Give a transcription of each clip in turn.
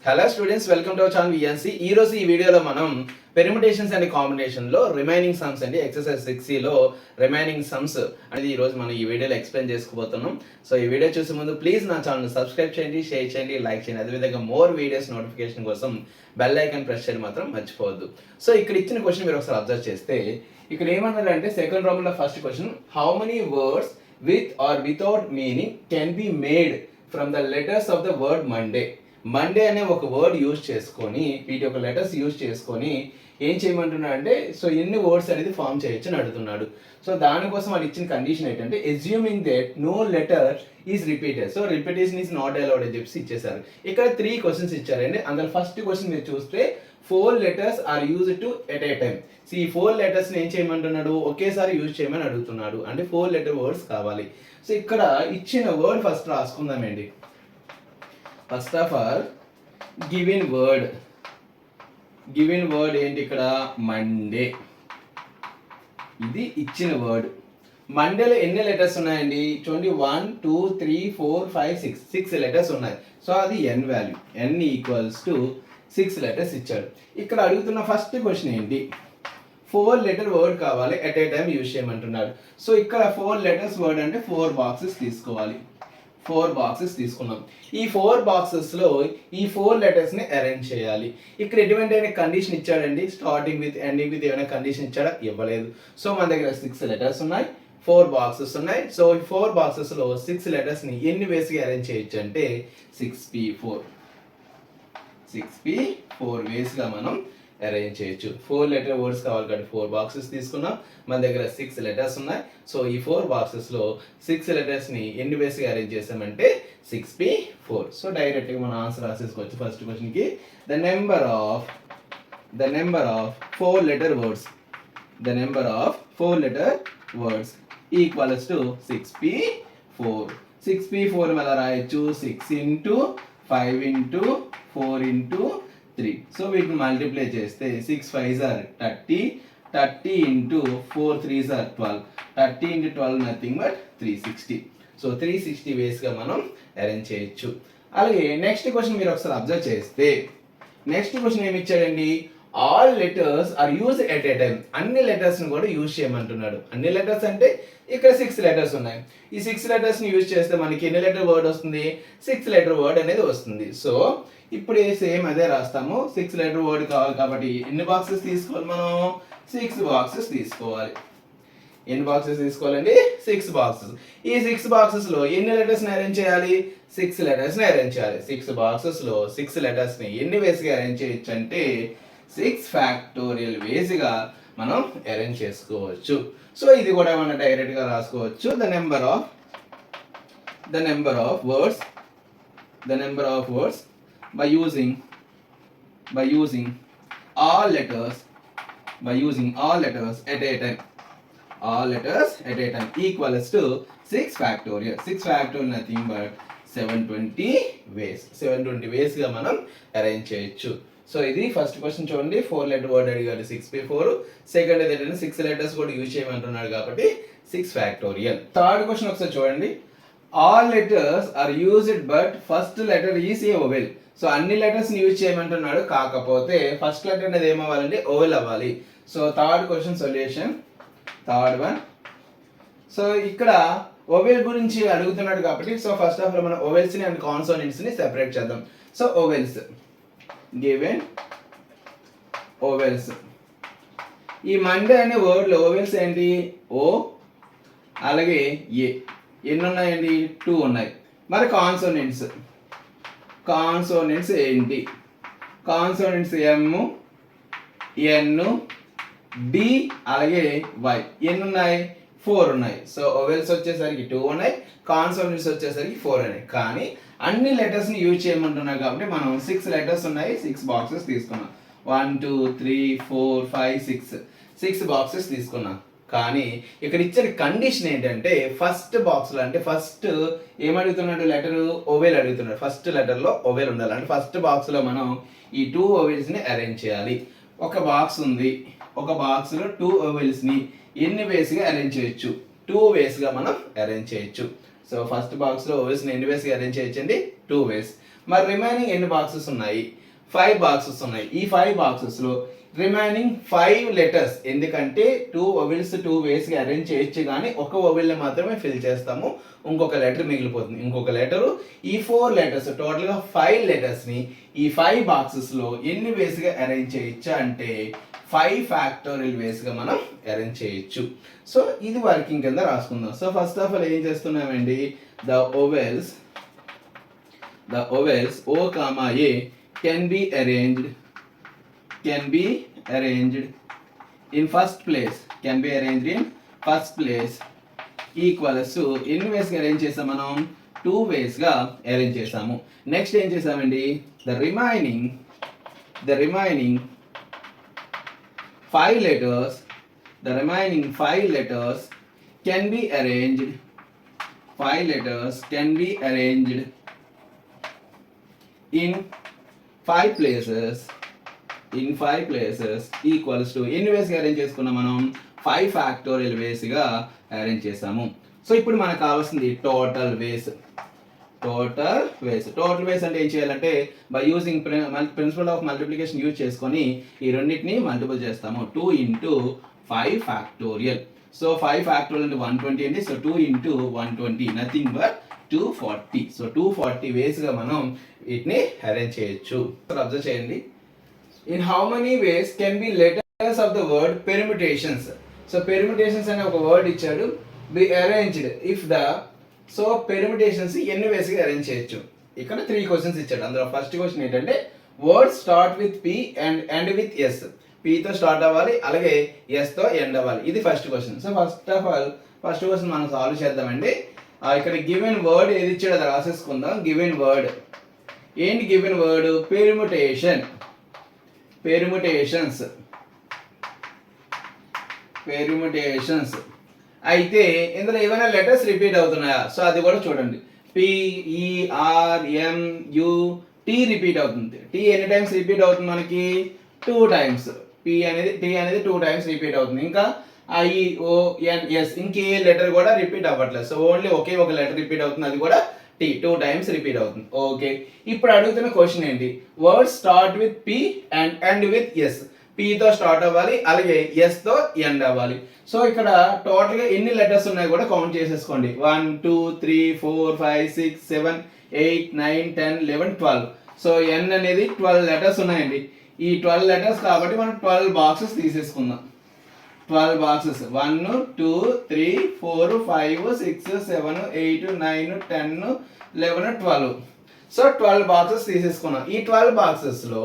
Hello students, welcome to our channel VNC. ఈ రోజు ఈ వీడియోలో మనం పెర్ముటేషన్స్ అండ్ కాంబినేషన్ లో రిమైనింగ్ సమ్స్ అండి ఎక్సర్సైజ్ 6C లో రిమైనింగ్ సమ్స్ అనేది ఈ రోజు మనం ఈ వీడియోలో ఎక్స్ప్లెయిన్ చేసుకోబోతున్నాం. సో ఈ వీడియో చూసే ముందు ప్లీజ్ నా ఛానల్ సబ్స్క్రైబ్ చేయండి, షేర్ చేయండి, లైక్ చేయండి. అదేవిధంగా మోర్ వీడియోస్ నోటిఫికేషన్ కోసం బెల్ ఐకాన్ ప్రెస్ చేయడం మాత్రం మర్చిపోవద్దు. సో ఇక్కడ ఇచ్చిన క్వశ్చన్ మీరు ఒకసారి అబ్జర్వ్ చేస్తే ఇక్కడ ఏమన్నారంటే సెకండ్ రౌండ్ లో first question, how many words with or without meaning can be made from the letters of the word Monday. Monday అనే ఒక వర్డ్ యూజ్ చేసుకొని వీటి యొక్క లెటర్స్ యూజ్ చేసుకొని ఏం చేయమంటున్నాడు అంటే సో ఎన్ని వర్డ్స్ అనేది ఫామ్ చేయొచ్చు అని అడుగుతున్నాడు. సో దానికోసం వాడు ఇచ్చిన కండిషన్ ఏంటంటే assuming that no letter is repeated, so repetition is not allowed అని చెప్పి ఇచ్చేసారు. ఇక్కడ 3 క్వశ్చన్స్ ఇచ్చారండి. అందులో ఫస్ట్ క్వశ్చన్ మీరు చూస్తే 4 letters are use to at a time. So ఈ 4 letters ఏం చేయమంటున్నాడు, ఒకేసారి యూజ్ చేయమని అడుగుతున్నాడు. అంటే 4 letter వర్డ్స్ కావాలి. సో ఇక్కడ ఇచ్చిన వర్డ్ ఫస్ట్ రాసుకుందామండి. First of all given word ఏంటి, ఇక్కడ మండే. ఇది ఇచ్చిన వర్డ్. మండేలో ఎన్ని లెటర్స్ ఉన్నాయండి చూడండి, 1 2 3 4 5 6 లెటర్స్ ఉన్నాయి. సో అది n value, n equals to 6 letters ఇచ్చాడు. ఇక్కడ అడుగుతున్న ఫస్ట్ క్వశ్చన్ ఏంటి, 4 letter వర్డ్ కావాలి, ఎట్ ఏ టైం యూజ్ చేయమంటున్నాడు. సో ఇక్కడ 4 letters వర్డ్ అంటే 4 బాక్సెస్ తీసుకోవాలి. 4 బాక్సెస్ తీసుకున్నాం. ఈ 4 బాక్సెస్ లో ఈ 4 letters ని అరేంజ్ చేయాలి. ఇక్కడ ఎటువంటి కండిషన్ ఇచ్చాడండి, స్టార్టింగ్ విత్ ఎండింగ్ విత్ ఏమైనా కండిషన్ ఇచ్చాడా, ఇవ్వలేదు. సో మన దగ్గర 6 letters ఉన్నాయి, 4 బాక్సెస్ ఉన్నాయి. సో ఈ 4 బాక్సెస్ లో 6 letters ని ఎన్ని వేస్ గా అరేంజ్ చేయొచ్చు అంటే 6p4 వేస్ గా మనం అరేంజ్ చేయొచ్చు. 4 letter వర్డ్స్ కావాలి కాబట్టి 4 బాక్సెస్ తీసుకున్నాం. మన దగ్గర 6 letters ఉన్నాయి. సో ఈ 4 బాక్సెస్ లో 6 letters ని ఎన్ని వేస్ గా అరేంజ్ చేసామంటే 6p4. సో డైరెక్ట్ గా మనం ఆన్సర్ రాసేసుకోవచ్చు ఫస్ట్ క్వశ్చన్ కి. The number of 4 letter words equals to 6p4. 6p4 ఎలా రాయొచ్చు, 6 into 5 into 4 into 3. సో వీటిని మల్టిప్లై చేస్తే 6 5s are 30 into 4 3s are 12. 30 into 12 nothing but 360. So 360 వేస్ గా మనం అరేంజ్ చేయొచ్చు. అలాగే నెక్స్ట్ క్వశ్చన్ మీరు ఒకసారి అబ్జర్వ్ చేస్తే నెక్స్ట్ క్వశ్చన్ ఏమి ఇచ్చాడండి, all letters are use at a time. అన్ని లెటర్స్ ని కూడా యూజ్ చేయమంటున్నాడు. అన్ని లెటర్స్ అంటే ఇక్కడ 6 letters ఉన్నాయి. ఈ 6 letters ని యూజ్ చేస్తే మనకి ఎన్ని లెటర్ వర్డ్ వస్తుంది, 6 letter వర్డ్ అనేది వస్తుంది. సో ఇప్పుడు సేమ్ అదే రాస్తాము. 6 letter వర్డ్ కావాలి కాబట్టి ఎన్ని బాక్సెస్ తీసుకోవాలి, మనం 6 బాక్సెస్ తీసుకోవాలి. ఎన్ని బాక్సెస్ తీసుకోవాలండి, 6 బాక్సెస్. ఈ 6 బాక్సెస్ లో ఎన్ని లెటర్స్ ని అరేంజ్ చేయాలి, 6 letters ని అరేంజ్ చేయాలి. 6 బాక్సెస్ లో 6 letters ని ఎన్ని వేస్ గా అరేంజ్ చేయొచ్చు అంటే 6 ఫ్యాక్టోరియల్ వేస్ గా మనం అరేంజ్ చేసుకోవచ్చు. సో ఇది కూడా మనం డైరెక్ట్ గా రాసుకోవచ్చు. The number of words by using all letters at a time equals to 6 factorial. 6 factorial nothing but 720 ways గా మనం అరేంజ్ చేయొచ్చు. సో ఇది ఫస్ట్ క్వశ్చన్ చూడండి, 4 letter వర్డ్ అడిగాడు 6p4. సెకండ్ ఏంటంటే 6 letters కూడా యూజ్ చేయమంటున్నాడు కాబట్టి 6 factorial. థర్డ్ క్వశ్చన్ ఒకసారి చూడండి, all letters are used but first letter is a vowel. So అన్ని లెటర్స్ ని యూజ్ చేయమంటున్నాడు, కాకపోతే ఫస్ట్ లెటర్ అనేది ఏమవ్వాలండి, ఓవెల్ అవ్వాలి. So third question solution, third one. So ఇక్కడ ఓవెల్ గురించి అడుగుతున్నాడు కాబట్టి సో ఫస్ట్ ఆఫ్ ఆల్ మనం ఓవెల్స్ ని అండ్ కాన్సోనెంట్స్ ని సెపరేట్ చేద్దాం. So vowels, given vowels. ఈ మండే అనే వర్డ్ లో ఓవెల్స్ ఏంటి, ఓ అలాగే ఏ. ఎన్ని ఉన్నాయండి, 2 ఉన్నాయి. మరి కాన్సోనెంట్స్ ఏంటి, కాన్సోనెంట్స్ ఎమ్, ఎన్, డి అలాగే వై. ఎన్ని ఉన్నాయి, 4 ఉన్నాయి. సో ఓవెల్స్ వచ్చేసరికి 2 ఉన్నాయి, కాన్సోనెంట్స్ వచ్చేసరికి 4 ఉన్నాయి. కానీ అన్ని లెటర్స్ ని యూజ్ చేయమంటున్నాం కాబట్టి మనం 6 letters ఉన్నాయి, 6 బాక్సెస్ తీసుకున్నాం. 1 2 3 4 5 6 బాక్సెస్ తీసుకున్నాం. కానీ ఇక్కడ ఇచ్చిన కండిషన్ ఏంటంటే ఫస్ట్ బాక్స్ లో అంటే ఫస్ట్ ఏమడుగుతున్నాడు, లెటర్ ఓవెల్ అడుగుతున్నాడు. ఫస్ట్ లెటర్ లో ఓవెల్ ఉండాలి. అంటే ఫస్ట్ బాక్స్ లో మనం ఈ 2 ఓవెల్స్ ని అరేంజ్ చేయాలి. ఒక బాక్స్ ఉంది, ఒక బాక్స్ లో 2 ఓవెల్స్ ని ఎన్ని వేస్ గా అరేంజ్ చేయొచ్చు, 2 వేస్ గా మనం అరేంజ్ చేయొచ్చు. సో ఫస్ట్ బాక్స్ లో ఓవెల్స్ ని ఎన్ని వేస్ గా అరేంజ్ చేయొచ్చండి, 2 వేస్. మరి రిమైనింగ్ ఎన్ని బాక్సెస్ ఉన్నాయి? 5 బాక్సెస్ ఉన్నాయి. ఈ 5 బాక్సెస్లో రిమైనింగ్ 5 లెటర్స్, ఎందుకంటే 2 వొవెల్స్ 2 వేస్గా అరేంజ్ చేయొచ్చు, కానీ ఒక వొవెల్ని మాత్రమే ఫిల్ చేస్తాము, ఇంకొక లెటర్ మిగిలిపోతుంది. ఇంకొక లెటరు, ఈ 4 లెటర్స్ టోటల్గా 5 లెటర్స్ని ఈ 5 బాక్సెస్లో ఎన్ని వేస్గా అరేంజ్ చేయొచ్చు అంటే 5 ఫ్యాక్టోరియల్ వేస్గా మనం అరేంజ్ చేయొచ్చు. సో ఇది వర్కింగ్ కింద రాసుకుందాం. సో ఫస్ట్ ఆఫ్ ఆల్ ఏం చేస్తున్నామండి, the vowels O, A can be arranged in first place, equals to ఎన్ని వేస్గా అరేంజ్ చేసాం మనం? 2 వేస్గా అరేంజ్ చేసాము. నెక్స్ట్ ఏం చేసామండి, the remaining 5 letters can be arranged in 5 places equals to ఎన్ని వేస్గా అరేంజ్ చేసుకున్నాం మనం? 5 ఫ్యాక్టోరియల్ వేస్గా అరేంజ్ చేసాము. సో ఇప్పుడు మనకు కావాల్సింది టోటల్ వేస్ అంటే ఏం చేయాలంటే by using principle of multiplication use చేసుకొని ఈ రెండింటిని మల్టిపుల్ చేస్తాము. 2 into 5 ఫ్యాక్టోరియల్. సో 5 ఫ్యాక్టోరియల్ అంటే 120 అండి. So 2 into 120 nothing but 240. So 240 వేస్గా మనం వీటిని అరేంజ్ చేయొచ్చు. అబ్జర్వ్ చేయండి, in how many ways can be letters of the word permutations. So permutations అనే ఒక వర్డ్ ఇచ్చాడు, be arranged if the. So permutations ఎన్ని వేస్గా అరేంజ్ చేయొచ్చు? ఇక్కడ 3 క్వశ్చన్స్ ఇచ్చాడు. అందులో ఫస్ట్ క్వశ్చన్ ఏంటంటే word start with P and end with S. పితో స్టార్ట్ అవ్వాలి, అలాగే ఎస్తో ఎండ్ అవ్వాలి. ఇది first question. So first question మనం సాల్వ్ చేద్దామండి. ఇక్కడ గివెన్ వర్డ్ ఏది ఇచ్చాడో అది రాసేసుకుందాం. గివెన్ వర్డ్ ఏంటి? Given word permutations. అయితే ఇందులో ఏమైనా లెటర్స్ రిపీట్ అవుతున్నాయా? సో అది కూడా చూడండి. PERMUT రిపీట్ అవుతుంది. టీ ఎన్ని టైమ్స్ రిపీట్ అవుతుంది మనకి? 2 టైమ్స్. టీ అనేది 2 టైమ్స్ రిపీట్ అవుతుంది. ఇంకా IONS ఇంకే లెటర్ కూడా రిపీట్ అవ్వట్లేదు. సో ఓన్లీ ఒకే ఒక లెటర్ రిపీట్ అవుతుంది, అది కూడా టీ 2 టైమ్స్ రిపీట్ అవుతుంది. ఓకే, ఇప్పుడు అడుగుతున్న క్వశ్చన్ ఏంటి? Word start with P and end with S. Pతో స్టార్ట్ అవ్వాలి, అలాగే Sతో ఎండ్ అవ్వాలి. సో ఇక్కడ టోటల్గా ఎన్ని లెటర్స్ ఉన్నాయి కూడా కౌంట్ చేసేసుకోండి. 1 2 3 4 5 6 7 8 9 10 11 12. సో N అనేది 12 లెటర్స్ ఉన్నాయండి. ఈ 12 లెటర్స్ కాబట్టి మనం 12 బాక్సెస్ తీసేసుకుందాం. 12 బాక్సెస్ 1 2 3 4 5 6 7 8 9 10 11 12. సో 12 బాక్సెస్ తీసేసుకున్నాం. ఈ 12 బాక్సెస్లో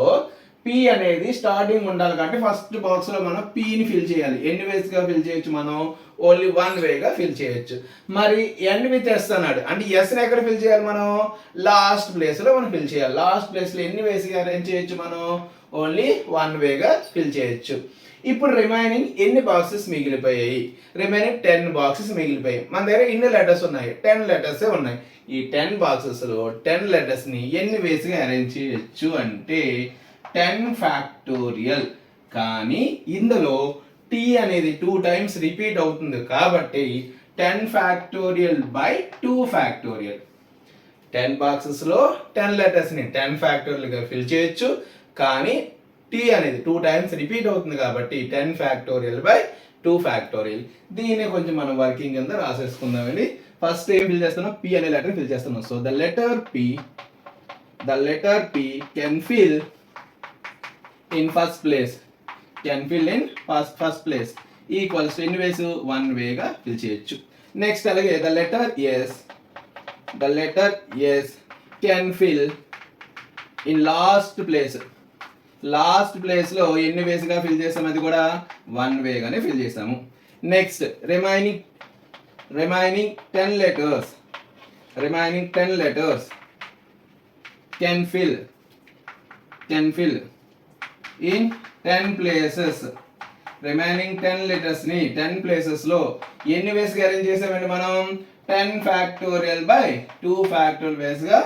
P అనేది స్టార్టింగ్ ఉండాలి కాబట్టి ఫస్ట్ బాక్స్లో మనం Pని ఫిల్ చేయాలి. ఎన్ని వేస్గా ఫిల్ చేయొచ్చు మనం? ఓన్లీ 1 వేగా ఫిల్ చేయొచ్చు. మరి ఎండ్ విత్ S అన్నాడు, అంటే Sని ఎక్కడ ఫిల్ చేయాలి మనం? లాస్ట్ ప్లేస్లో మనం ఫిల్ చేయాలి. లాస్ట్ ప్లేస్లో ఎన్ని వేస్గా అరేంజ్ చేయొచ్చు మనం? ఓన్లీ 1 వేగా ఫిల్ చేయొచ్చు. ఇప్పుడు రిమైనింగ్ ఎన్ని బాక్సెస్ మిగిలిపోయాయి? రిమైనింగ్ 10 బాక్సెస్ మిగిలిపోయాయి. మన దగ్గర ఎన్ని లెటర్స్ ఉన్నాయి? 10 లెటర్సే ఉన్నాయి. ఈ 10 బాక్సెస్లో 10 లెటర్స్ని ఎన్ని వేస్గా అరేంజ్ చేయొచ్చు అంటే 10 ఫ్యాక్టోరియల్. కానీ ఇందులో T అనేది 2 టైమ్స్ రిపీట్ అవుతుంది కాబట్టి 10 ఫ్యాక్టోరియల్ బై 2 ఫ్యాక్టోరియల్. 10 బాక్సెస్లో 10 లెటర్స్ని 10 ఫ్యాక్టోరియల్గా ఫిల్ చేయొచ్చు, కానీ T అనేది 2 టైమ్స్ రిపీట్ అవుతుంది కాబట్టి 10 ఫ్యాక్టోరియల్ బై 2 ఫ్యాక్టోరియల్. దీన్ని కొంచెం మనం వర్కింగ్ కింద రాసేసుకుందామండి. ఫస్ట్ ఏం ఫిల్ చేస్తున్నాం? P అనే లెటర్ ఫిల్ చేస్తున్నాం. So the letter P can fill in first place. Equals to ఎన్ని వేస్? 1 వేగా ఫిల్ చేయొచ్చు. నెక్స్ట్ అలాగే the letter S can fill in last ప్లేస్లో ఎన్ని వేస్గా ఫిల్ చేస్తాం? అది కూడా 1 వేగానే ఫిల్ చేస్తాము. Next remaining 10 letters can fill in 10 places. Remaining 10 లెటర్స్ని 10 ప్లేసెస్లో ఎన్ని వేస్గా అరేంజ్ చేసామండి మనం? 10 ఫ్యాక్టోరియల్ బై 2 ఫ్యాక్టోరియల్ వేస్గా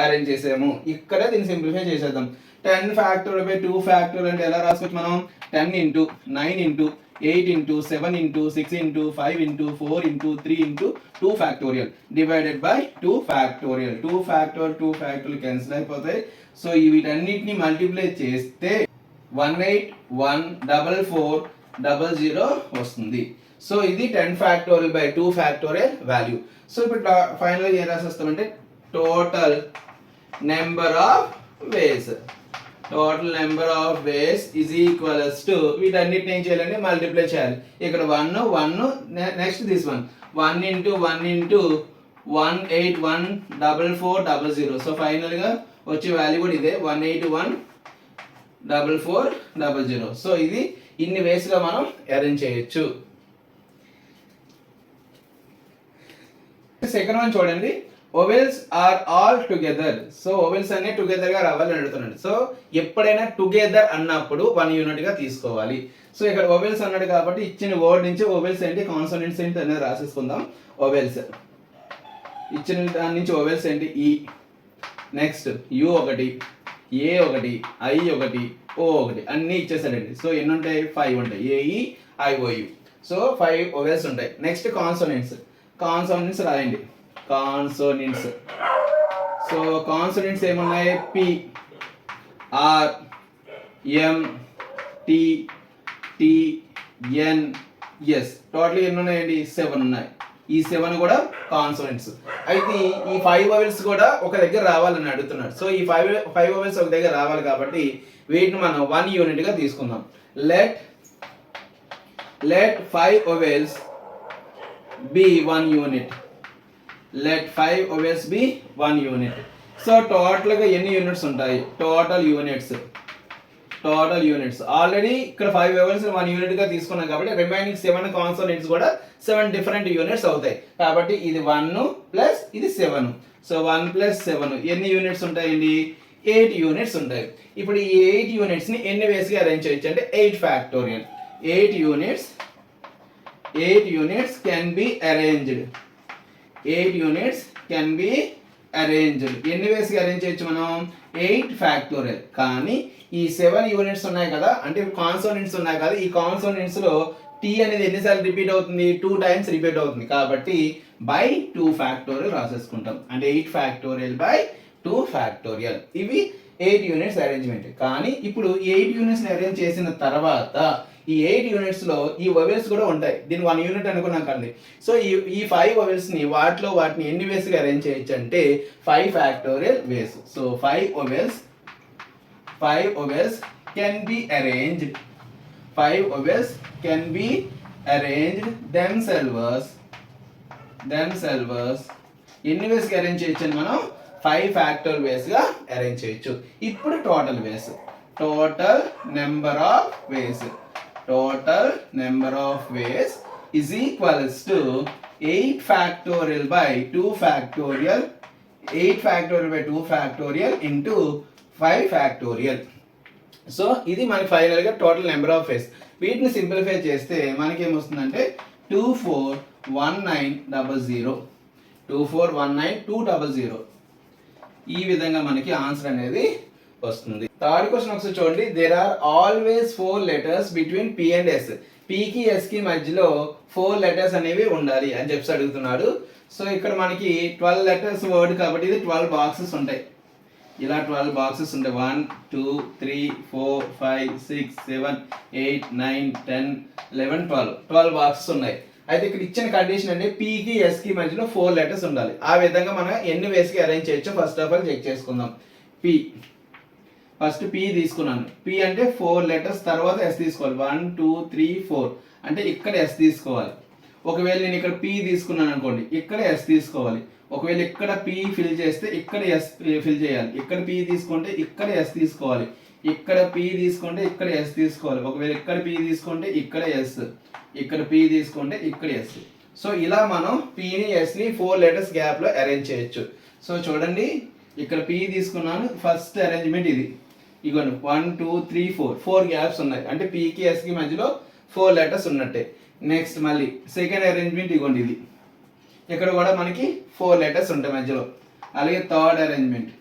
అరేంజ్ చేసాము. ఇక్కడ దీన్ని సింప్లిఫై చేసేద్దాం. 10 ఫ్యాక్టోరియల్ బై 2 ఫ్యాక్టోరియల్ అంటే ఎలా రాసుకోవచ్చు మనం? 10 into 9 into 8 into 7 into 6 into 5 into 4 into 3 into 2 factorial divided by 2 factorial. 2 factorial cancel అయిపోతాయి. సో వీటన్నిటిని మల్టిప్లై చేస్తే 1814400 వస్తుంది. సో ఇది 10 factorial by 2 factorial value. So ఇప్పుడు ఫైనల్గా ఏం రాసేస్తామంటే total number of ways is equals to వీటన్నిటిని ఏం చేయాలంటే మల్టిప్లై చేయాలి. ఇక్కడ 1 నెక్స్ట్ దిస్ 1 into 1814400. సో ఫైనల్గా వచ్చే వాల్యూ కూడా ఇదే 1814400. సో ఇది ఇన్ని వేస్గా మనం అరేంజ్ చేయొచ్చు. సెకండ్ వన్ చూడండి, vowels are all together. So vowels అన్ని టుగెదర్ గా రావాలని అడుగుతున్నాడు. సో ఎప్పుడైనా టుగెదర్ అన్నప్పుడు 1 యూనిట్ గా తీసుకోవాలి. సో ఇక్కడ ఓవెల్స్ అన్నాడు కాబట్టి ఇచ్చిన వర్డ్ నుంచి ఓవెల్స్ ఏంటి కాన్సోనెంట్స్ ఏంటి అనేది రాసేసుకుందాం. ఓవెల్స్ ఇచ్చిన దాని నుంచి ఓవెల్స్ ఏంటి ఈ, నెక్స్ట్ యు ఒకటి, ఏ ఒకటి, ఐ ఒకటి, ఓ ఒకటి అన్నీ ఇచ్చేసాడండి. సో ఎన్ని ఉంటాయి 5 ఉంటాయి, ఏఈ ఐఓయు. సో 5 ఓవెల్స్ ఉంటాయి. నెక్స్ట్ కాన్సోనెంట్స్ రాయండి. కాన్సోనెంట్స్. సో కాన్సోనెంట్స్ ఏమున్నాయి P, R, M, T, T, N, S. Total ఎన్ని ఉన్నాయండి 7 ఉన్నాయి. ఈ 7 కూడా కాన్సోనెంట్స్. అయితే ఈ 5 వవెల్స్ కూడా ఒక దగ్గర రావాలని అడుగుతున్నాడు. సో ఈ 5 వవెల్స్ ఒక దగ్గర రావాలి కాబట్టి వీటిని మనం 1 యూనిట్ గా తీసుకుందాం. Let 5 vowels be 1 unit. Let 5 vowels be 1 unit. So total గా ఎన్ని యూనిట్స్ ఉంటాయి? టోటల్ యూనిట్స్ ఆల్రెడీ ఇక్కడ 5 vowels 1 యూనిట్ గా తీసుకున్నాం కాబట్టి రిమైనింగ్ 7 కాన్సోనెంట్స్ కూడా 7 డిఫరెంట్ యూనిట్స్ అవుతాయి. కాబట్టి ఇది 1 ప్లస్ ఇది 7. సో 1 ప్లస్ 7 ఎన్ని యూనిట్స్ ఉంటాయండి? 8 యూనిట్స్ ఉంటాయి. ఇప్పుడు ఈ 8 యూనిట్స్ ని ఎన్ని వేస్ గా అరేంజ్ చేయొచ్చు అంటే 8 factorial. 8 units can be arranged. 8 units can be arranged. ఎన్ని వేస్గా అరేంజ్ చేయొచ్చు మనం? 8 ఫ్యాక్టోరియల్. కానీ ఈ 7 యూనిట్స్ ఉన్నాయి కదా, అంటే కాన్సోనెంట్స్ ఉన్నాయి కదా, ఈ కాన్సోనెంట్స్ లో టీ అనేది ఎన్నిసార్లు రిపీట్ అవుతుంది? 2 టైమ్స్ రిపీట్ అవుతుంది. కాబట్టి బై 2 ఫ్యాక్టోరియల్ రాసేసుకుంటాం. అంటే 8 ఫ్యాక్టోరియల్ బై 2 ఫ్యాక్టోరియల్. ఇవి 8 యూనిట్స్ అరేంజ్మెంట్. కానీ ఇప్పుడు 8 యూనిట్స్ అరేంజ్ చేసిన తర్వాత ఈ 8 యూనిట్స్ లో ఈ వవెల్స్ కూడా ఉంటాయి. దీన్ని 1 యూనిట్ అనుకున్నాం కండి. సో ఈ 5 వవెల్స్ ని వాటిని ఎన్ని వేస్ గా అరేంజ్ చేయొచ్చు అంటే 5 factorial ways. So 5 vowels can be arranged. 5 vowels can be arranged themselves. ఎన్ని వేస్ గా అరేంజ్ చేయొచ్చు అని మనం 5 ఫ్యాక్టోరియల్ వేస్ గా అరేంజ్ చేయొచ్చు. ఇప్పుడు total number of ways is equals to 8 factorial by 2 factorial. 8 factorial by 2 factorial into 5 factorial. So ఇది మనకి ఫైనల్ గా టోటల్ నెంబర్ ఆఫ్ వేస్. వీటిని సింప్లిఫై చేస్తే మనకి ఏమొస్తుందంటే 241900. ఈ విధంగా మనకి ఆన్సర్ అనేది వస్తుంది. థర్డ్ క్వశ్చన్ ఒకసారి చూడండి. There are always 4 letters between P and S. పికి ఎస్కి మధ్యలో 4 లెటర్స్ అనేవి ఉండాలి అని చెప్పి అడుగుతున్నాడు. సో ఇక్కడ మనకి 12 లెటర్స్ వర్డ్ కాబట్టి ఇది 12 బాక్సెస్ ఉంటాయి. ఇలా 12 బాక్సెస్ ఉంటాయి. 1 2 3 4 5 6 7 8 9 10 11 12 బాక్సెస్ ఉన్నాయి. అయితే ఇక్కడ ఇచ్చిన కండిషన్ అంటే పికి ఎస్కి మధ్యలో 4 లెటర్స్ ఉండాలి. ఆ విధంగా మనం ఎన్ని వేస్కి అరేంజ్ చేయొచ్చో ఫస్ట్ ఆఫ్ ఆల్ చెక్ చేసుకుందాం. ఫస్ట్ పి తీసుకున్నాను. పి అంటే 4 లెటర్స్, తర్వాత ఎస్ తీసుకోవాలి. 1 2 3 4 అంటే ఇక్కడ ఎస్ తీసుకోవాలి. ఒకవేళ నేను ఇక్కడ పి తీసుకున్నాను అనుకోండి, ఇక్కడ ఎస్ తీసుకోవాలి. ఒకవేళ ఇక్కడ పి ఫిల్ చేస్తే ఇక్కడ ఎస్ ఫిల్ చేయాలి. ఇక్కడ పి తీసుకుంటే ఇక్కడ ఎస్ తీసుకోవాలి. ఇక్కడ పి తీసుకుంటే ఇక్కడ ఎస్ తీసుకోవాలి. ఒకవేళ ఇక్కడ పి తీసుకుంటే ఇక్కడ ఎస్, ఇక్కడ పి తీసుకుంటే ఇక్కడ ఎస్. సో ఇలా మనం పిని ఎస్ని 4 లెటర్స్ గ్యాప్లో అరేంజ్ చేయొచ్చు. సో చూడండి, ఇక్కడ పి తీసుకున్నాను. ఫస్ట్ అరేంజ్మెంట్ ఇది. ఇగోండి 1 2 3 4 గ్యాప్స్ ఉన్నాయి. అంటే పికి ఎస్కి మధ్యలో 4 లెటర్స్ ఉన్నట్టే. నెక్స్ట్ మళ్ళీ సెకండ్ అరేంజ్మెంట్ ఇగోండి ఇది. ఇక్కడ కూడా మనకి 4 లెటర్స్ ఉంటాయి మధ్యలో. అలాగే third arrangement,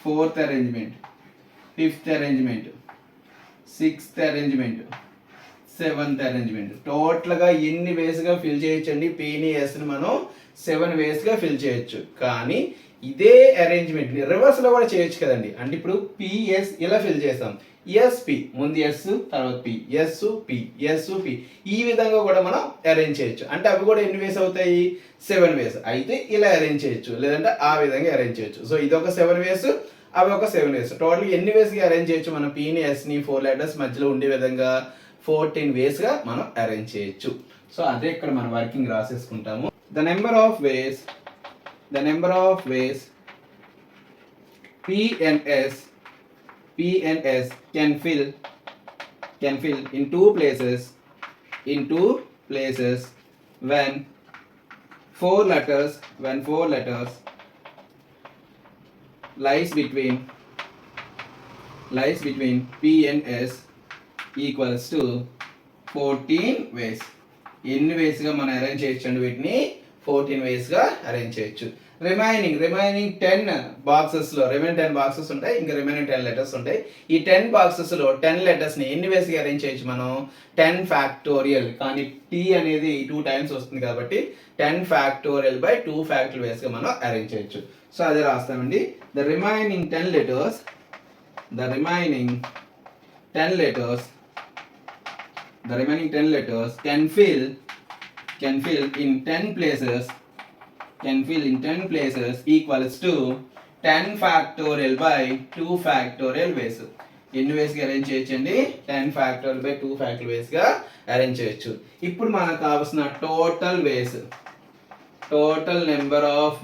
fourth arrangement, fifth arrangement, sixth arrangement, seventh arrangement. టోటల్గా ఎన్ని వేస్గా ఫిల్ చేయొచ్చండి? పీని ఎస్ని మనం 7 వేస్గా ఫిల్ చేయొచ్చు. కానీ ఇదే అరేంజ్మెంట్ రివర్స్లో కూడా చేయొచ్చు కదండి. అంటే ఇప్పుడు పిఎస్ ఇలా ఫిల్ చేస్తాం, ఎస్పి ముందు ఎస్ తర్వాత P, S P, S P, ఈ విధంగా కూడా మనం అరేంజ్ చేయొచ్చు. అంటే అవి కూడా ఎన్ని వేస్ అవుతాయి? 7 వేస్. అయితే ఇలా అరేంజ్ చేయొచ్చు, లేదంటే ఆ విధంగా అరేంజ్ చేయొచ్చు. సో ఇది ఒక 7 వేస్, అవి ఒక 7 వేస్. టోటల్ ఎన్ని వేస్గా అరేంజ్ చేయొచ్చు? మనం పీని ఎస్ని 4 లెటర్స్ మధ్యలో ఉండే విధంగా 14 వేస్గా మనం అరేంజ్ చేయొచ్చు. సో అదే ఇక్కడ మనం వర్కింగ్ రాసేసుకుంటాము. The number of ways P and S can fill in two places when four letters lies between P and S equals to 14 ways. ఎన్ని వేస్గా మనం అరేంజ్ చేయొచ్చు అండి? వీటిని 14 వేస్గా అరేంజ్ చేయొచ్చు. రిమైనింగ్ 10 బాక్సెస్లో రిమైనింగ్ 10 బాక్సెస్ ఉంటాయి, ఇంకా రిమైనింగ్ 10 లెటర్స్ ఉంటాయి. ఈ 10 బాక్సెస్లో 10 లెటర్స్ని ఎన్ని వేస్గా అరేంజ్ చేయొచ్చు మనం? 10 ఫ్యాక్టోరియల్. కానీ టీ అనేది 2 టైమ్స్ వస్తుంది కాబట్టి 10 ఫ్యాక్టోరియల్ బై 2 ఫ్యాక్టోరియల్ వేస్గా మనం అరేంజ్ చేయొచ్చు. సో అదే రాస్తామండి. The remaining 10 letters can fill in 10 places equals to 10 factorial by 2 factorial ways. ఎన్ని వేస్గా అరేంజ్ చేయొచ్చండి? 10 factorial by 2 factorial వేస్గా అరేంజ్ చేయొచ్చు. ఇప్పుడు మనకు కావాల్సిన total number of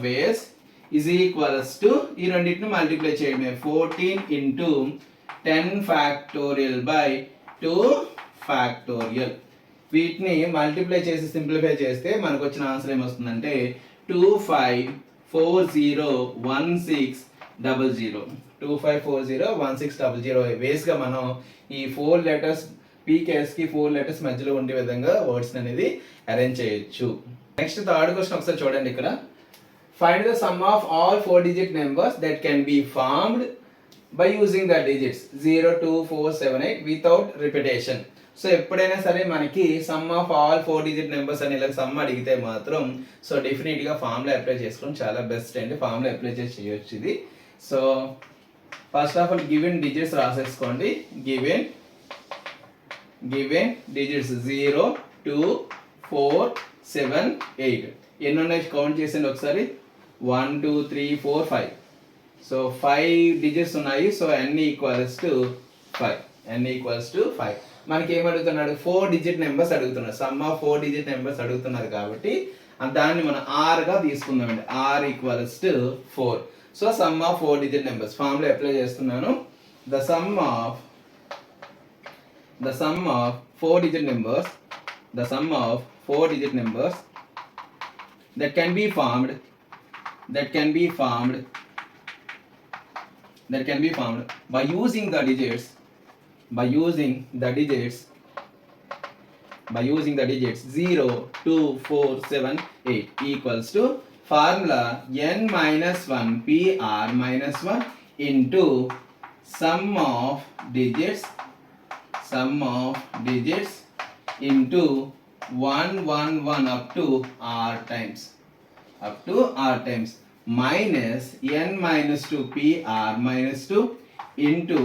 ways is equals to ఈ రెండింటిని మల్టిప్లై చేయడమే. 14 into 10 factorial by 2 factorial. వీటిని మల్టిప్లై చేసి సింప్లిఫై చేస్తే మనకు వచ్చిన ఆన్సర్ ఏమొస్తుందంటే 25401600 వేస్గా మనం ఈ 4 లెటర్స్ పీకేఎస్కి 4 లెటర్స్ మధ్యలో ఉండే విధంగా వర్డ్స్ అనేది అరేంజ్ చేయొచ్చు. నెక్స్ట్ థర్డ్ క్వశ్చన్ ఒకసారి చూడండి. ఇక్కడ find the sum of all 4 digit numbers that can be formed by using the digits 0, 2, 4, 7, 8 without repetition. So ఎప్పుడైనా సరే మనకి some of all 4 digit numbers అని ఇలా సమ్ అడిగితే మాత్రం సో డెఫినెట్గా ఫార్ములా అప్లై చేసుకోవడం చాలా బెస్ట్ అండి. ఫార్ములా అప్లై చేసి చేయొచ్చు ఇది. So first of all given digits రాసేసుకోండి. గివెన్ డిజిట్స్ 0, 2, 4, 7, 8 ఎన్ని ఉన్నాయి కౌంట్ చేసేయండి ఒకసారి. 1, 2, 3, 4, 5. సో 5 డిజిట్స్ ఉన్నాయి. So n equals to 5. మనకి ఏమడుగుతున్నాడు? 4 digit నెంబర్స్ అడుగుతున్నాడు. సమ్ ఆఫ్ 4 digit నెంబర్స్ అడుగుతున్నారు కాబట్టి దాన్ని మనం r గా తీసుకుందామండి. r equals to 4. So sum of 4 digit numbers formula apply చేస్తున్నాను. The sum of 4 digit numbers that can be formed by using the digits 0, 2, 4, 7, 8 equals to formula n minus 1 pr minus 1 into sum of digits into 1, 1, 1 up to r times minus n minus 2 pr minus 2 into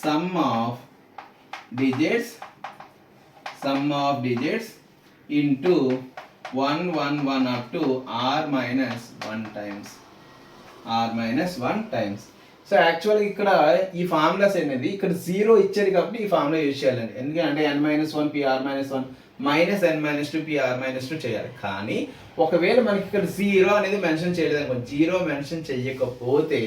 sum of digits into 1, 1, 1 up to r minus 1 times. So యాక్చువల్గా ఇక్కడ ఈ formulas అనేది ఇక్కడ 0 ఇచ్చారు కాబట్టి ఈ formula use చేయాలండి. ఎందుకంటే n minus 1 pr minus 1 minus n minus 2 pr minus 2 చేయాలి. కానీ ఒకవేళ మనకి ఇక్కడ 0 అనేది మెన్షన్ చేయలేదు అనుకో, 0 మెన్షన్ చేయకపోతే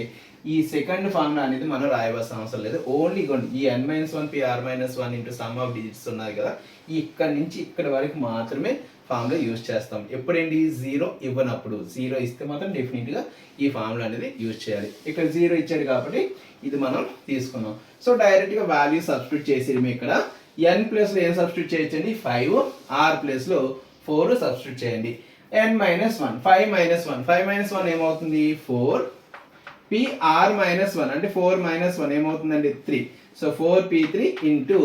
ఈ సెకండ్ ఫార్ములా అనేది మనం రాయవలసిన అవసరం లేదు. ఓన్లీ ఈ n minus 1 pr minus 1 into some of digits ఉన్నాయి కదా, ఇక్కడ నుంచి ఇక్కడ వరకు మాత్రమే ఫార్ములా యూజ్ చేస్తాం. ఎప్పుడేంటి 0 ఇవ్వనప్పుడు. 0 ఇస్తే మాత్రం డెఫినెట్గా ఈ ఫార్ములా అనేది యూజ్ చేయాలి. ఇక్కడ 0 ఇచ్చాడు కాబట్టి ఇది మనం తీసుకున్నాం. సో డైరెక్ట్గా వాల్యూ సబ్స్టిట్యూట్ చేసి ఇక్కడ n ప్లేస్లో ఏం సబ్స్టిట్యూట్ చేయొచ్చండి? 5. r ప్లేస్లో 4 సబ్స్టిట్యూట్ చేయండి. n minus 1 5 minus 1 ఏమవుతుంది? 4. pr minus 1 అంటే 4 minus 1 ఏమవుతుందండి? 3. So 4p3 into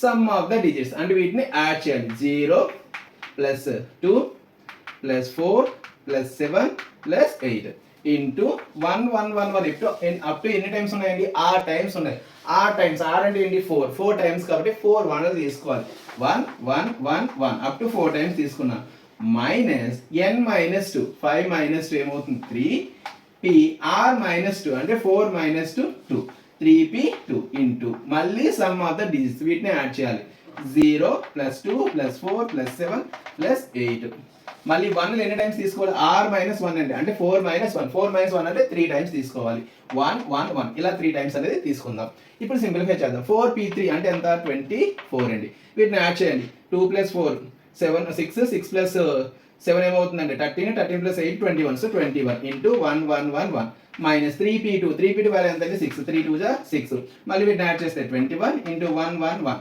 some of the digits అంటే వీటిని యాడ్ చేయాలి 0 plus 2 plus 4 plus 7 plus 8 into 1 1 1 1 ఇప్పుడు అప్ టు ఎన్ని టైమ్స్ ఉన్నాయండి ఆర్ టైమ్స్ ఉన్నాయి ఆర్ టైమ్స్ ఆర్ అంటే ఏంటి 4 టైమ్స్ కాబట్టి 4 1 తీసుకోవాలి 1 1 1 1 అప్ టు 4 టైమ్స్ తీసుకున్నాం మైనస్ n మైనస్ 2 5 మైనస్ 2 ఏమవుతుంది 3 p r మైనస్ 2 అంటే 4 మైనస్ 2 2 3p2 ఇంటూ మళ్ళీ సమ్ ఆఫ్ ద డిజిట్స్ వీటిని యాడ్ చేయాలి 0 ప్లస్ 2 ప్లస్ 4 ప్లస్ 7 ప్లస్ 8 మళ్ళీ 1 ఎన్ని టైమ్స్ తీసుకోవాలి r మైనస్ 1 అంటే 4 మైనస్ 1 అంటే 3 టైమ్స్ తీసుకోవాలి 1 1 1 ఇలా 3 టైమ్స్ అనేది తీసుకుందాం ఇప్పుడు సింప్లిఫై చేద్దాం 4p3 అంటే ఎంత 24 అండి వీటిని యాడ్ చేయండి 2 ప్లస్ 4 7 6 ప్లస్ 7 ఏమవుతుందండి 13 plus 8 21 so 21 into 1 1 1 1 minus 3p2 value ఎంత అండి 6 3 2 6 మళ్ళీ వీటిని యాడ్ చేస్తే 21 ఇంటూ 1 1 1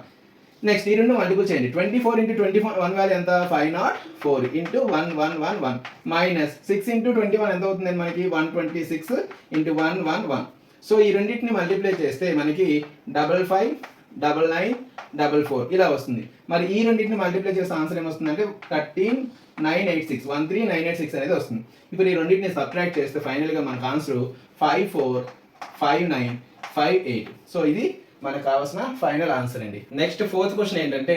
నెక్స్ట్ ఈ రెండు మల్టిపుల్ చేయండి 24 ఇంటూ 21 వాల్యూ ఎంత 504 ఇంటూ 1 1 1 1 మైనస్ 6 ఇంటూ 21 ఎంత అవుతుంది మనకి 126 ఇంటూ 1 1 1 సో ఈ రెండింటిని మల్టిప్లై చేస్తే మనకి 55 99 44 ఇలా వస్తుంది మరి ఈ రెండింటిని మల్టిప్లై చేస్తే ఆన్సర్ ఏమొస్తుందంటే 13986 13986 అనేది వస్తుంది ఇప్పుడు ఈ రెండింటిని సబ్ట్రాక్ట్ చేస్తే ఫైనల్గా మనకు ఆన్సర్ 545958 సో ఇది మనకు కావాల్సిన ఫైనల్ ఆన్సర్ అండి నెక్స్ట్ ఫోర్త్ క్వశ్చన్ ఏంటంటే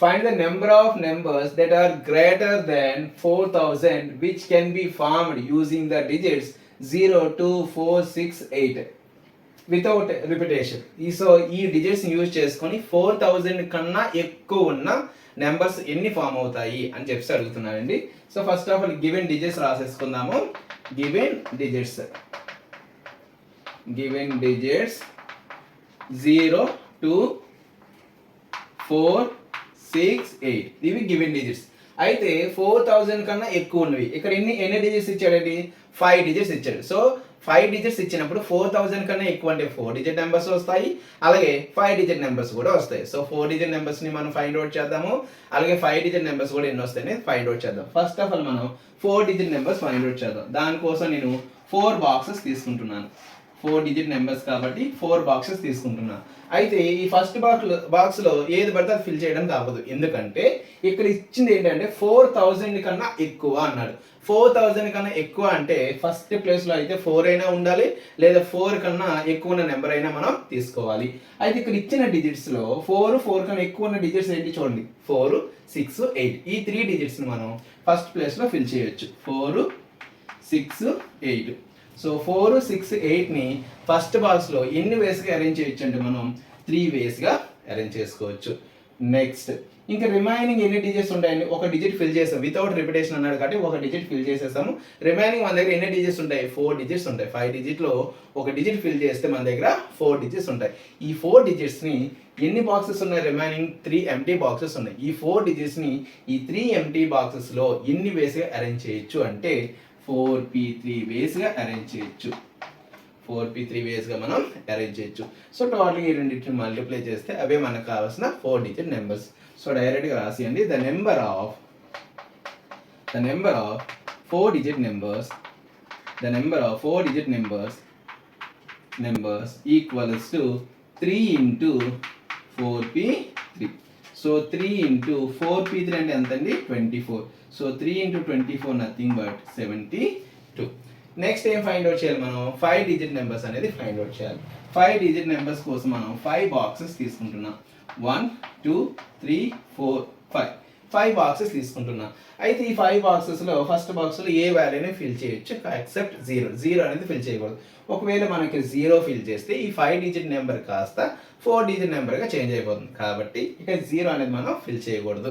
find the number of numbers that are greater than 4000 which can be formed using the digits 0 2 4 6 8 without repetition ఈ డిజిట్స్ యూజ్ చేసుకొని 4000 కన్నా ఎక్కువ ఉన్న నెంబర్స్ ఎన్ని ఫామ్ అవుతాయి అని చెప్పి అడుగుతున్నానండి so first of all given digits రాసేసుకుందాము గివెన్ డిజిట్స్ 0 2 4 6 8 ఇవి గివెన్ డిజిట్స్ అయితే 4000 కన్నా ఎక్కువ ఉన్నవి ఇక్కడ ఎన్ని డిజిట్స్ ఇచ్చాడండి 5 డిజిట్స్ ఇచ్చాడు సో 5 డిజిట్స్ ఇచ్చినప్పుడు 4000 కన్నా ఎక్కువ అంటే 4 డిజిట్ నెంబర్స్ వస్తాయి అలాగే 5 డిజిట్ నెంబర్స్ కూడా వస్తాయి సో 4 డిజిట్ నెంబర్స్ ని మనం ఫైండ్ అవుట్ చేద్దాము అలాగే 5 డిజిట్ నెంబర్స్ కూడా ఎన్ని వస్తాయని ఫైండ్ అవుట్ చేద్దాం ఫస్ట్ ఆఫ్ ఆల్ మనం 4 డిజిట్ నెంబర్స్ ఫైండ్ అవుట్ చేద్దాం దానికోసం నేను 4 బాక్సెస్ తీసుకుంటున్నాను 4 డిజిట్ నెంబర్స్ కాబట్టి 4 బాక్సెస్ తీసుకుంటున్నాను అయితే ఈ ఫస్ట్ బాక్స్ లో ఏది పడితే అది ఫిల్ చేయడం కావదు ఎందుకంటే ఇక్కడ ఇచ్చింది ఏంటంటే 4000 కన్నా ఎక్కువ అన్నాడు 4000 కన్నా ఎక్కువ అంటే ఫస్ట్ ప్లేస్ లో అయితే 4 అయినా ఉండాలి లేదా 4 కన్నా ఎక్కువ ఉన్న నెంబర్ అయినా మనం తీసుకోవాలి అయితే ఇక్కడ ఇచ్చిన డిజిట్స్ లో 4 కన్నా ఎక్కువ ఉన్న డిజిట్స్ ఏంటి చూడండి 4 6 8 ఈ 3 డిజిట్స్ ని మనం ఫస్ట్ ప్లేస్ లో ఫిల్ చేయొచ్చు 4 6 8 సో 4 6 8 ని ఫస్ట్ బాక్స్ లో ఎన్ని వేస్ గా అరేంజ్ చేయొచ్చు అంటే మనం 3 వేస్ గా అరేంజ్ చేసుకోవచ్చు నెక్స్ట్ ఇంకా రిమైనింగ్ ఎన్ని డిజిట్స్ ఉంటాయండి ఒక డిజిట్ ఫిల్ చేసాం వితౌట్ రిపిటేషన్ అన్నాడు కాబట్టి ఒక డిజిట్ ఫిల్ చేసేసాము రిమైనింగ్ మన దగ్గర ఎన్ని డిజిట్స్ ఉంటాయి 4 డిజిట్స్ ఉంటాయి 5 డిజిట్ లో ఒక డిజిట్ ఫిల్ చేస్తే మన దగ్గర 4 డిజిట్స్ ఉంటాయి ఈ 4 డిజిట్స్ ని ఎన్ని బాక్సెస్ ఉన్నాయి రిమైనింగ్ 3 ఎంటీ బాక్సెస్ ఉన్నాయి ఈ 4 డిజిట్స్ ని ఈ 3 ఎంటీ బాక్సెస్ లో ఎన్ని వేస్ గా అరేంజ్ చేయొచ్చు అంటే 4p3 వేస్ గా అరేంజ్ చేయొచ్చు 4p3 వేస్ గా మనం అరేంజ్ చేయొచ్చు సో టోటల్ ఈ రెండింటిని మల్టిప్లై చేస్తే అవే మనకు కావాల్సిన 4 డిజిట్ నెంబర్స్ సో డైరెక్ట్ గా రాసియండి the number of 4 digit numbers equals to 3 into 4p3 so 3 into 4p3 అంటే ఎంత అండి 24 so 3 into 24 nothing but 72 next ఏం ఫైండ్ అవుట్ చేయాలి మనం 5 డిజిట్ నెంబర్స్ అనేది ఫైండ్ అవుట్ చేయాలి 5 డిజిట్ నెంబర్స్ కోసం మనం 5 బాక్సెస్ తీసుకుంటున్నాం 1 2 3 4 5 బాక్సెస్ తీసుకుంటున్నాం అయితే ఈ 5 బాక్సెస్ లో ఫస్ట్ బాక్స్ లో ఏ వాల్యూని ఫిల్ చేయొచ్చు ఎక్సెప్ట్ 0 అనేది ఫిల్ చేయకూడదు ఒకవేళ మనకి 0 ఫిల్ చేస్తే ఈ 5 డిజిట్ నెంబర్ కాస్త 4 డిజిట్ నెంబర్ గా చేంజ్ అయిపోతుంది కాబట్టి ఇక 0 అనేది మనం ఫిల్ చేయకూడదు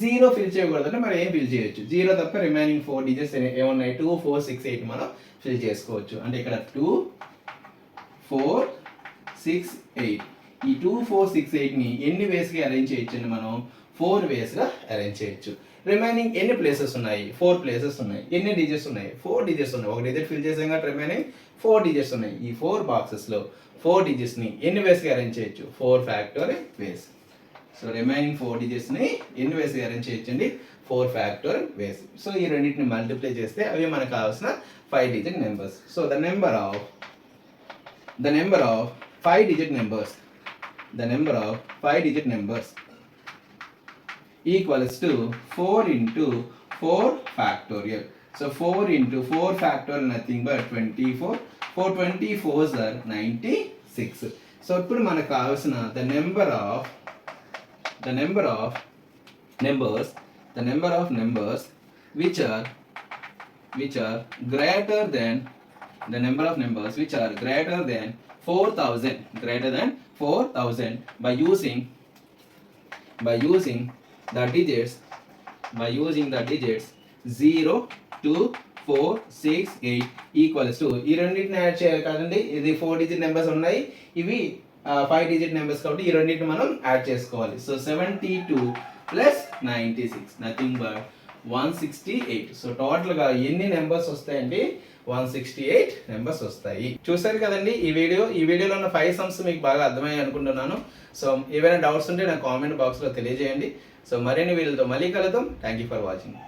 0 ఫిల్ చేయకూడదు అంటే మనం ఏం ఫిల్ చేయొచ్చు 0 తప్ప రిమైనింగ్ 4 డిజిట్స్ ఏమున్నాయి 2 4 6 8 మనం ఫిల్ చేసుకోవచ్చు అంటే ఇక్కడ 2 4 6 8 ఈ 2 4 6 8 ని ఎన్ని వేస్ గా అరేంజ్ చేయొచ్చు అంటే మనం 4 వేస్ గా అరేంజ్ చేయొచ్చు రిమైనింగ్ ఎన్ని ప్లేసెస్ ఉన్నాయి 4 ప్లేసెస్ ఉన్నాయి ఎన్ని డిజిట్స్ ఉన్నాయి 4 డిజిట్స్ ఉన్నాయి ఒక డిజిట్ ఫిల్ చేసాం కాబట్టి రిమైనింగ్ 4 డిజిట్స్ ఉన్నాయి ఈ 4 బాక్సెస్ లో 4 డిజిట్స్ ని ఎన్ని వేస్ గా అరేంజ్ చేయొచ్చు 4 factorial ways so remaining 4 digits ని ఎన్ని వేస్ గా అరేంజ్ చేయొచ్చండి 4 ఫ్యాక్టోరియల్ వేస్ సో ఈ రెండింటిని మల్టిప్లై చేస్తే అవి మనకు కావాల్సిన 5 digit numbers so the number of 5 digit numbers the number of 5-digit numbers equals to 4 into 4 factorial. So 4 into 4 factorial nothing but 24. 4 24s are 96. So ఇప్పుడు మనకు కావాల్సిన the number of numbers which are greater than the number of numbers which are greater than 4000 by using the digits 0 2 4 6 8 equals to ఈ రెండింటిని add చేయాలి కదండి. ఇది 4 digit numbers ఉన్నాయి, ఇవి 5 డిజిట్ నెంబర్స్ కాబట్టి ఈ రెండింటిని మనం యాడ్ చేసుకోవాలి. So 72 plus 96 nothing but 168. So total గా ఎన్ని నెంబర్స్ వస్తాయండి? 168 నెంబర్స్ వస్తాయి. చూసారు కదండి ఈ వీడియోలో ఉన్న 5 సమ్స్ మీకు బాగా అర్థమయ్యాయి అనుకుంటున్నాను. సో ఏవైనా డౌట్స్ ఉంటే నా కామెంట్ బాక్స్లో తెలియజేయండి. సో మరిన్ని వీడియోలతో మళ్ళీ కలుద్దాం. Thank you for watching.